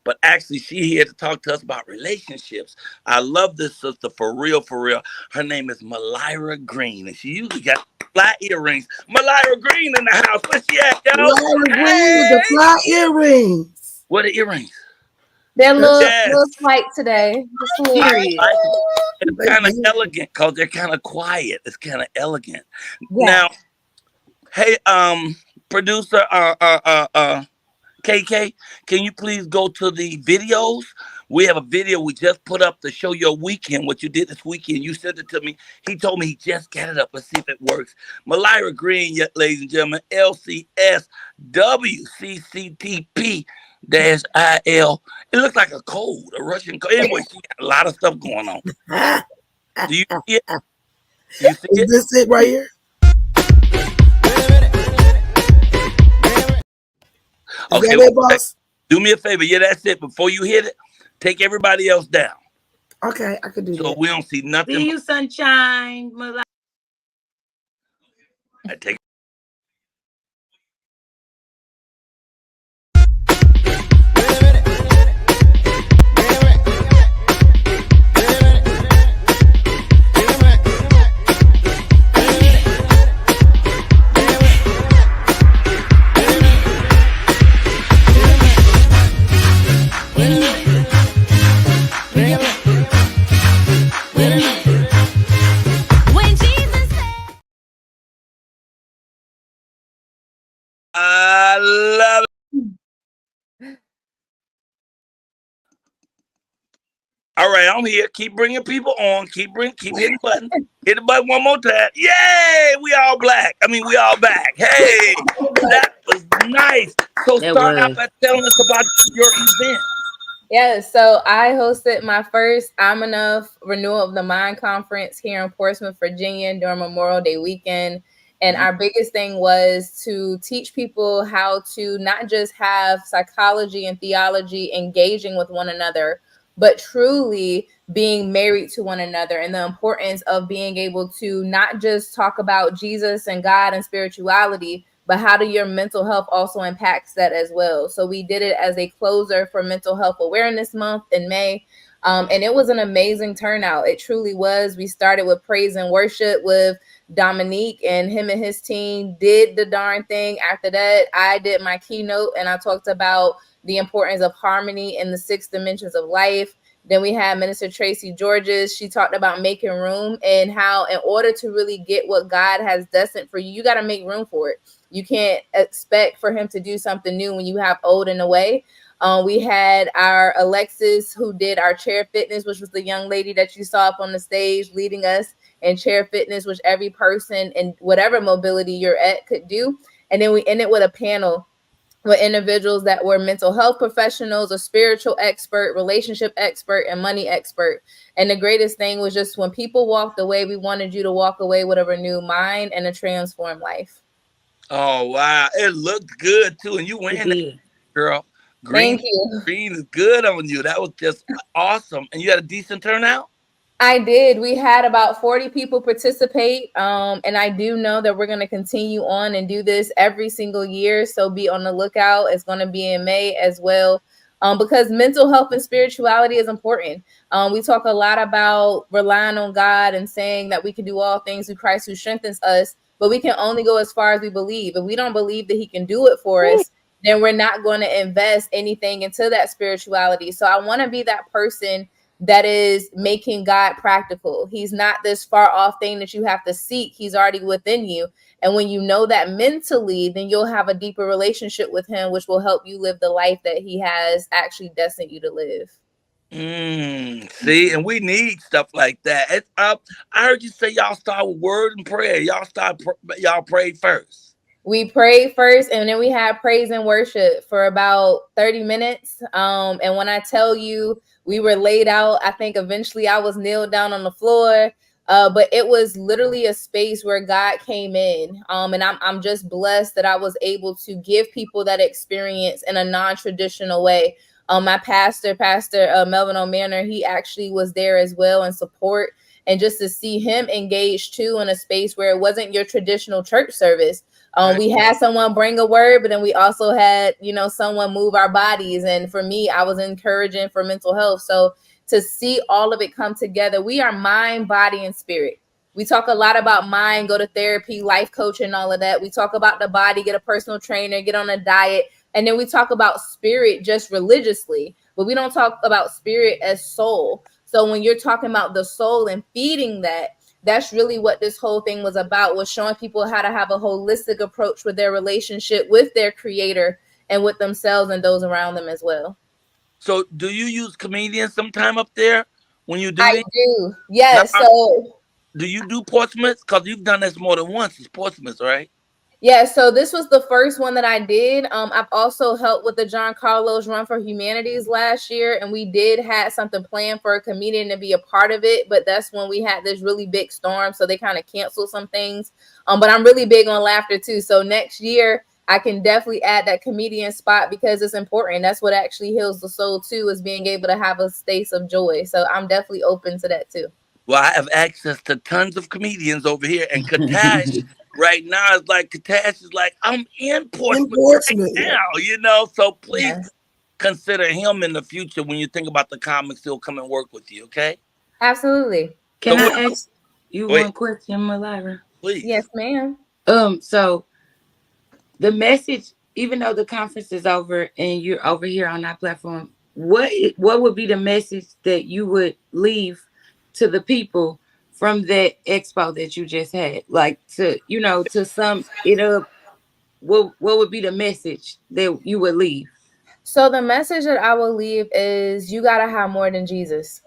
but actually she here to talk to us about relationships. I love this sister for real, for real. Her name is Mylira Green, and she usually got fly earrings. Mylira Green in the house. Where she at, yo? Lyra Green with the Hey! fly earrings. What are earrings? They're Yes. little slight today. Just a little. I Period. like it. It's They kind of beautiful. elegant because they're kind of quiet. It's kind of elegant. Yeah. Now, hey, producer, KK, can you please go to the videos? We have a video we just put up to show your weekend, what you did this weekend. You sent it to me. He told me he just got it up. Let's see if it works. Mylira Green, ladies and gentlemen, LCS WCCTP dash IL. It looks like a code, a Russian code. Anyway, she got a lot of stuff going on. Do you see it? Do you see Is it? this it right here? Is Okay, that it, boss? do me a favor. Yeah, that's it. Before you hit it, take everybody else down. Okay, I could do So that. we don't see nothing. See you, sunshine. Mylira. Take I love it. All right, I'm here. Keep bringing people on. Keep hitting the button. Hit the button one more time. Yay! We all black. I mean, we all back. Hey, that was nice. So That start out was. by telling us about your event. Yeah, so I hosted my first I'm Enough Renewal of the Mind conference here in Portsmouth, Virginia during Memorial Day weekend. And our biggest thing was to teach people how to not just have psychology and theology engaging with one another, but truly being married to one another, and the importance of being able to not just talk about Jesus and God and spirituality, but how do your mental health also impacts that as well. So we did it as a closer for Mental Health Awareness Month in May. And it was an amazing turnout. It truly was. We started with praise and worship with Dominique, and him and his team did the darn thing. After that, I did my keynote and I talked about the importance of harmony in the 6 dimensions of life. Then we had Minister Tracy Georges. She talked about making room and how in order to really get what God has destined for you, you got to make room for it. You can't expect for him to do something new when you have old in the way. We had our Alexis who did our chair fitness, which was the young lady that you saw up on the stage leading us in chair fitness, which every person in whatever mobility you're at could do. And then we ended with a panel with individuals that were mental health professionals, a spiritual expert, relationship expert, and money expert. And the greatest thing was just when people walked away, we wanted you to walk away with a renewed mind and a transformed life. Oh wow, it looked good too, and you It wearing that, did. girl. Green, Thank you. green is good on you. That was just awesome, and you had a decent turnout. I did. We had about 40 people participate. And I do know that we're going to continue on and do this every single year. So be on the lookout. It's going to be in May as well. Because mental health and spirituality is important. We talk a lot about relying on God and saying that we can do all things through Christ who strengthens us, but we can only go as far as we believe. If we don't believe that he can do it for us, then we're not going to invest anything into that spirituality. So I want to be that person that is making God practical. He's not this far off thing that you have to seek. He's already within you. And when you know that mentally, then you'll have a deeper relationship with him, which will help you live the life that he has actually destined you to live. See, and we need stuff like that. I heard you say y'all start with word and prayer. Y'all prayed first. We prayed first, and then we had praise and worship for about 30 minutes. And when I tell you, we were laid out, I think eventually I was kneeled down on the floor. But it was literally a space where God came in. And I'm just blessed that I was able to give people that experience in a non-traditional way. My pastor, Melvin O'Manor, he actually was there as well in support. And just to see him engaged too in a space where it wasn't your traditional church service, Right. We had someone bring a word, but then we also had, someone move our bodies. And for me, I was encouraging for mental health. So to see all of it come together, we are mind, body, and spirit. We talk a lot about mind, go to therapy, life coach, and all of that. We talk about the body, get a personal trainer, get on a diet. And then we talk about spirit just religiously, but we don't talk about spirit as soul. So when you're talking about the soul and feeding that, that's really what this whole thing was about, was showing people how to have a holistic approach with their relationship with their creator and with themselves and those around them as well. So do you use comedians sometime up there when you do I these? do. Now, Yes. So do you do Portsmouth? Because you've done this more than once. It's Portsmouth, right? yeah, so this was the first one that I did. I've also helped with the John Carlos Run for Humanities last year, and we did had something planned for a comedian to be a part of it, but that's when we had this really big storm, so they kind of canceled some things. But I'm really big on laughter too, so next year I can definitely add that comedian spot because it's important. That's what actually heals the soul too, is being able to have a space of joy. So I'm definitely open to that too. Well, I have access to tons of comedians over here, and Katash right now is like Katash is like, I'm in In Portsmouth right Portsmouth. now. So please Yes, consider him in the future when you think about the comics. He'll come and work with you, okay? absolutely. So Can what? I ask you Wait, one question, Mylira? please. Yes, ma'am. So the message, even though the conference is over and you're over here on our platform, what would be the message that you would leave to the people from that expo that you just had? Like, to sum it up, what would be the message that you would leave? So the message that I will leave is you got to have more than Jesus.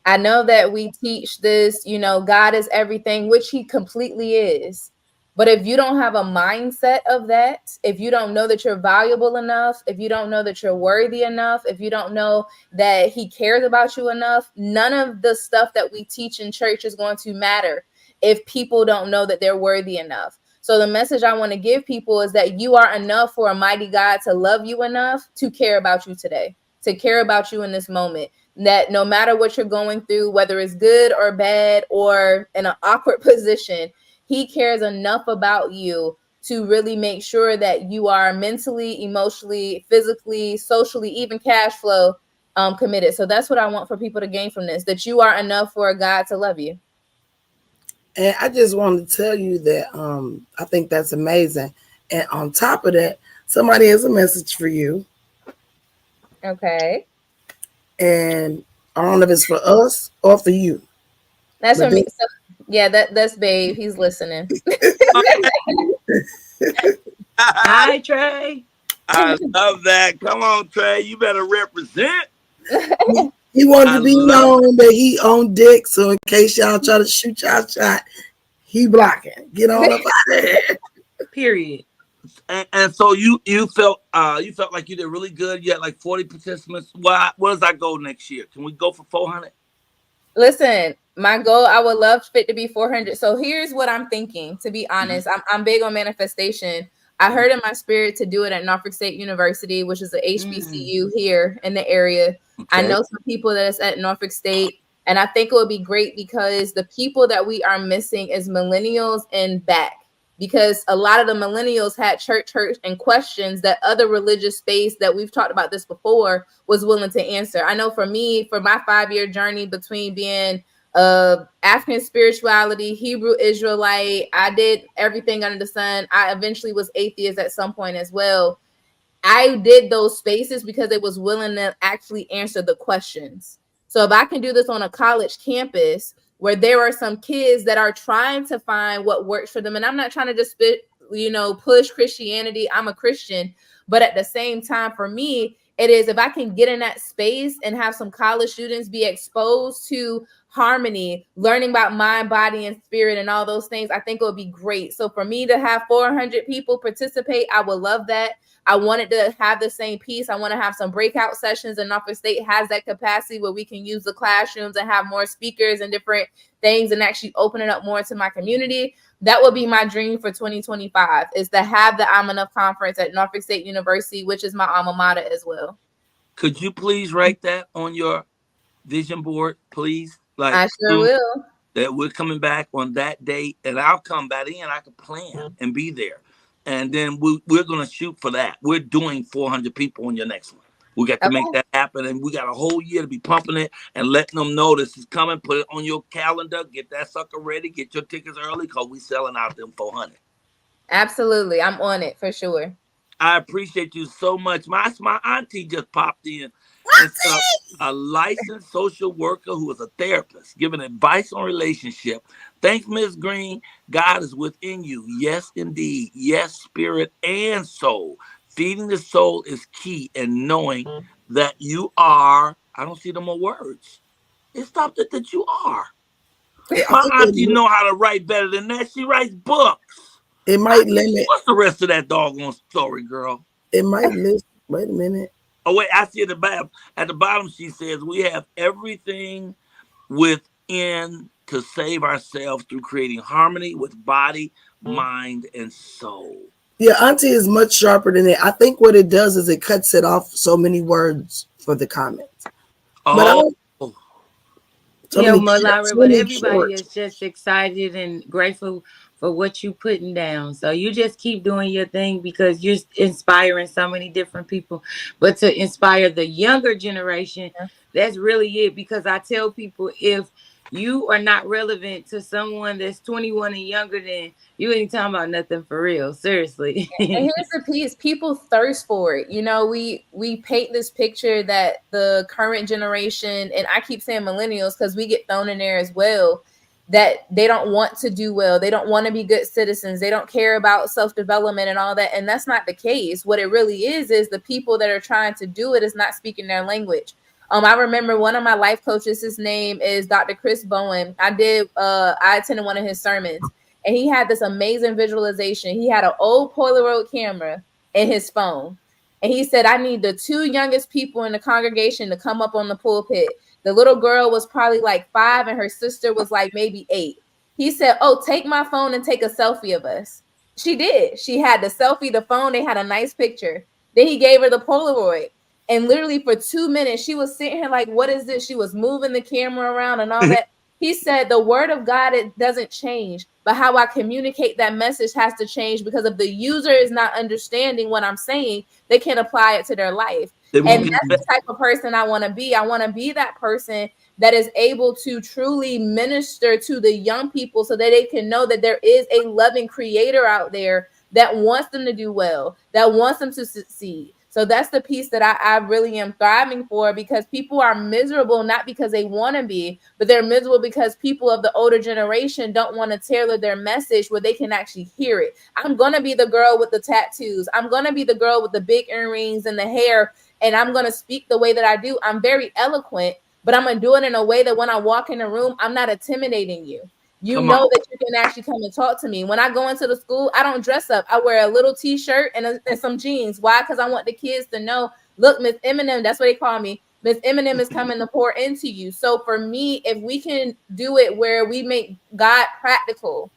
I know that we teach this, God is everything, which he completely is. But if you don't have a mindset of that, if you don't know that you're valuable enough, if you don't know that you're worthy enough, if you don't know that he cares about you enough, none of the stuff that we teach in church is going to matter if people don't know that they're worthy enough. So the message I want to give people is that you are enough for a mighty God to love you enough to care about you today, to care about you in this moment, that no matter what you're going through, whether it's good or bad or in an awkward position, he cares enough about you to really make sure that you are mentally, emotionally, physically, socially, even cash flow committed. So that's what I want for people to gain from this, that you are enough for a God to love you. And I just wanted to tell you that I think that's amazing. And on top of that, somebody has a message for you. Okay. And I don't know if it's for us or for you. That's But for me. So, yeah, that's Babe. He's listening. Hi, Trey. I love that. Come on, Trey. You better represent. he wanted I to be love it. known that he on deck. So in case y'all try to shoot y'all shot, he blocking. Get on up out of there. Period. And so you felt like you did really good. You had like 40 participants. Where does that go next year? Can we go for 400? Listen, my goal, I would love fit to be 400. So here's what I'm thinking, to be honest. I'm big on manifestation. I heard in my spirit to do it at Norfolk State University, which is a Mm. HBCU here in the area. I Okay. know some people that's at Norfolk State, and I think it would be great because the people that we are missing is millennials and back. Because a lot of the millennials had church hurt and questions that other religious space that we've talked about this before was willing to answer. I know for me, for my 5-year journey between being African spirituality, Hebrew Israelite, I did everything under the sun. I eventually was atheist at some point as well. I did those spaces because it was willing to actually answer the questions. So if I can do this on a college campus where there are some kids that are trying to find what works for them, and I'm not trying to just push Christianity. I'm a Christian, but at the same time, for me, it is if I can get in that space and have some college students be exposed to harmony, learning about mind, body, and spirit, and all those things, I think it would be great. So for me to have 400 people participate, I would love that. I wanted to have the same piece. I want to have some breakout sessions, and Norfolk State has that capacity where we can use the classrooms and have more speakers and different things and actually open it up more to my community. That would be my dream for 2025, is to have the I'm Enough conference at Norfolk State University, which is my alma mater as well. Could you please write that on your vision board, please? Like I sure will. that we're coming back on that date, and I'll come back in. I can plan and be there. and then we're going to shoot for that. We're doing 400 people on your next one. We got to make Okay. that happen, and we got a whole year to be pumping it and letting them know this is coming. Put it on your calendar. Get that sucker ready. Get your tickets early because we selling out them 400. Absolutely. I'm on it for sure. I appreciate you so much. My auntie just popped in and said a licensed social worker who is a therapist giving advice on relationship. Thanks, Miss Green. God is within you. Yes, indeed. Yes, spirit and soul. Feeding the soul is key and knowing that you are. I don't see no more words. It's stopped it that you are. I My think auntie know how to write better than that. She writes books. it might limit. What's the rest of that doggone story, girl? It might list. Wait a minute. Oh wait, I see at the bottom. At the bottom, she says we have everything within to save ourselves through creating harmony with body, mind, and soul. Yeah, Auntie is much sharper than it. I think what it does is it cuts it off so many words for the comments. But I Oh, don't Yeah, Mylira, so but many everybody short. is just excited and grateful for what you putting down. So you just keep doing your thing because you're inspiring so many different people. But to inspire the younger generation, that's really it. Because I tell people if you are not relevant to someone that's 21 and younger, then you ain't talking about nothing for real. Seriously. And here's the piece: people thirst for it. We paint this picture that the current generation, and I keep saying millennials because we get thrown in there as well, that they don't want to do well, they don't want to be good citizens, they don't care about self-development and all that. And that's not the case. What it really is the people that are trying to do it is not speaking their language. I remember one of my life coaches, his name is Dr. Chris Bowen. I attended one of his sermons, and he had this amazing visualization. He had an old Polaroid camera in his phone. And he said, I need the two youngest people in the congregation to come up on the pulpit. The little girl was probably like 5 and her sister was like maybe 8. He said, oh, take my phone and take a selfie of us. She did. She had the selfie, the phone. They had a nice picture. Then he gave her the Polaroid. And literally for 2 minutes, she was sitting here like, what is this? She was moving the camera around and all that. He said the word of God, it doesn't change, but how I communicate that message has to change, because if the user is not understanding what I'm saying, they can't apply it to their life. they And won't get that's the type of person I want to be. I want to be that person that is able to truly minister to the young people so that they can know that there is a loving creator out there that wants them to do well, that wants them to succeed. So that's the piece that I really am thriving for, because people are miserable, not because they want to be, but they're miserable because people of the older generation don't want to tailor their message where they can actually hear it. I'm going to be the girl with the tattoos. I'm going to be the girl with the big earrings and the hair, and I'm going to speak the way that I do. I'm very eloquent, but I'm going to do it in a way that when I walk in a room, I'm not intimidating you. You come on. know that you can actually come and talk to me. When I go into the school, I don't dress up. I wear a little t-shirt and some jeans. Why? Because I want the kids to know, look, Miss Eminem, that's what they call me. Miss Eminem is coming to pour into you. So for me, if we can do it where we make God practical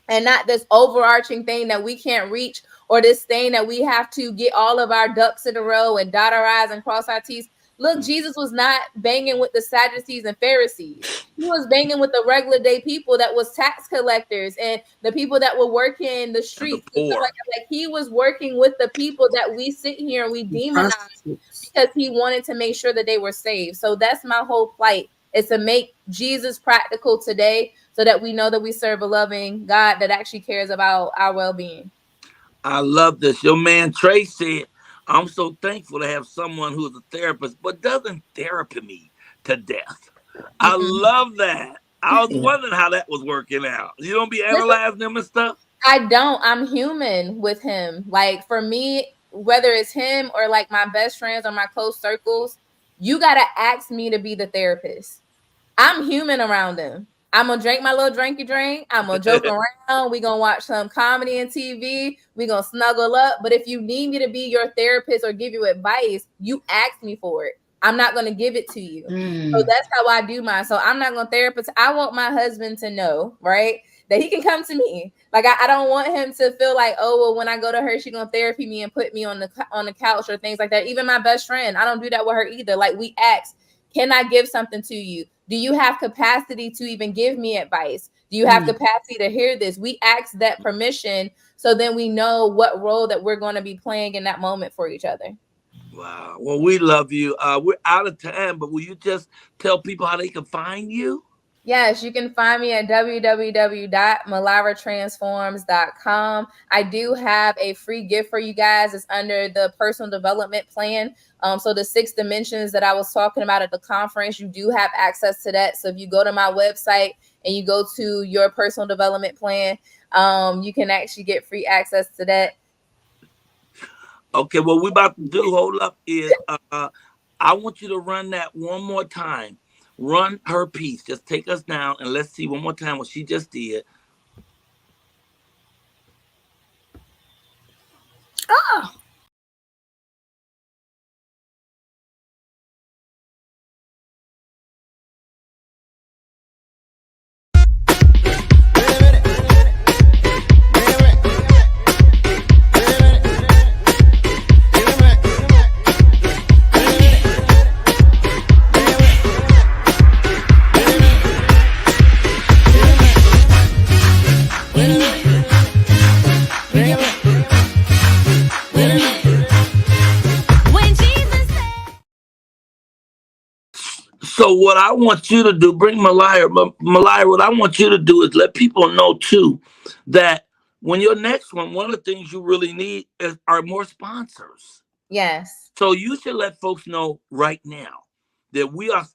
and not this overarching thing that we can't reach, or this thing that we have to get all of our ducks in a row and dot our I's and cross our T's. Look, Jesus was not banging with the Sadducees and Pharisees. He was banging with the regular day people that was tax collectors and the people that were working the And the streets and stuff poor. like that. Like, he was working with the people that we sit here and we demonize Prostitutes. because he wanted to make sure that they were saved. So that's my whole plight, is to make Jesus practical today so that we know that we serve a loving God that actually cares about our well-being. I love this. Your man Trey said, I'm so thankful to have someone who is a therapist, but doesn't therapy me to death. I Mm-mm. love that. I was Yeah. wondering how that was working out. You don't be Listen, analyzing them and stuff? I don't. I'm human with him. Like, for me, whether it's him or like my best friends or my close circles, you got to ask me to be the therapist. I'm human around them. I'm gonna drink my little drinky drink. I'm gonna joke around. We gonna watch some comedy and TV. We gonna snuggle up. But if you need me to be your therapist or give you advice, you ask me for it. I'm not gonna give it to you. So Mm. that's how I do mine. So I'm not gonna therapist. I want my husband to know, right, that he can come to me. Like, I don't want him to feel like, oh well, when I go to her, she gonna therapy me and put me on the couch or things like that. Even my best friend, I don't do that with her either. Like, we ask, can I give something to you? Do you have capacity to even give me advice? Do you have capacity to hear this? We ask that permission, so then we know what role that we're going to be playing in that moment for each other. Wow. Well, we love you. We're out of time, but will you just tell people how they can find you? Yes, you can find me at www.myliratransforms.com. I do have a free gift for you guys. It's under the personal development plan. So the 6 dimensions that I was talking about at the conference, you do have access to that. So if you go to my website and you go to your personal development plan, you can actually get free access to that. Okay, what we about to do, hold up, is I want you to run that one more time. Run her piece. Just take us down and let's see one more time what she just did. Oh. So what I want you to do, bring Mylira. Mylira, what I want you to do is let people know too that when your next one of the things you really need are more sponsors. Yes. So you should let folks know right now that we are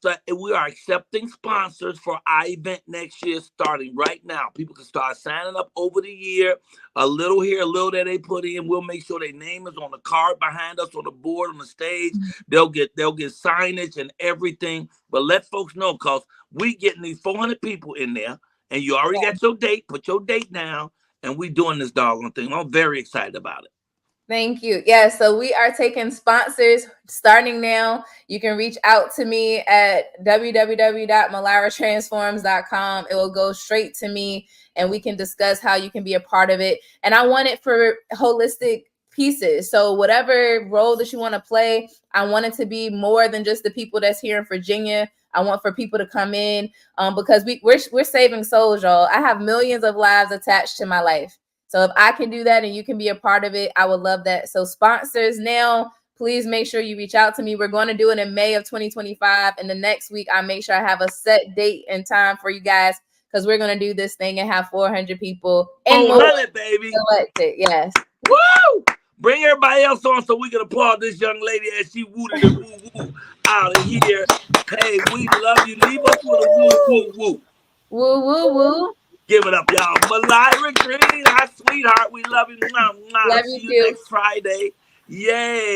accepting sponsors for our event next year, starting right now. People can start signing up over the year, a little here, a little there they put in. We'll make sure their name is on the card behind us, on the board, on the stage. They'll get signage and everything. But let folks know, because we getting these 400 people in there, and you already got your date. Put your date down, and we doing this doggone thing. I'm very excited about it. Thank you. Yeah, so we are taking sponsors starting now. You can reach out to me at www.myliratransforms.com. It will go straight to me and we can discuss how you can be a part of it. And I want it for holistic pieces. So whatever role that you want to play, I want it to be more than just the people that's here in Virginia. I want for people to come in because we're saving souls, y'all. I have millions of lives attached to my life. So if I can do that and you can be a part of it, I would love that. So sponsors now, please make sure you reach out to me. We're going to do it in May of 2025. And the next week, I make sure I have a set date and time for you guys because we're going to do this thing and have 400 people and more baby. selected. Yes. Woo! Bring everybody else on so we can applaud this young lady as she wooed and woo out of here. Hey, we love you. Leave us with a woo. Woo, woo, woo. Give it up, y'all. Mylira Green, our sweetheart. We love you. Love See you you too. next Friday. Yay.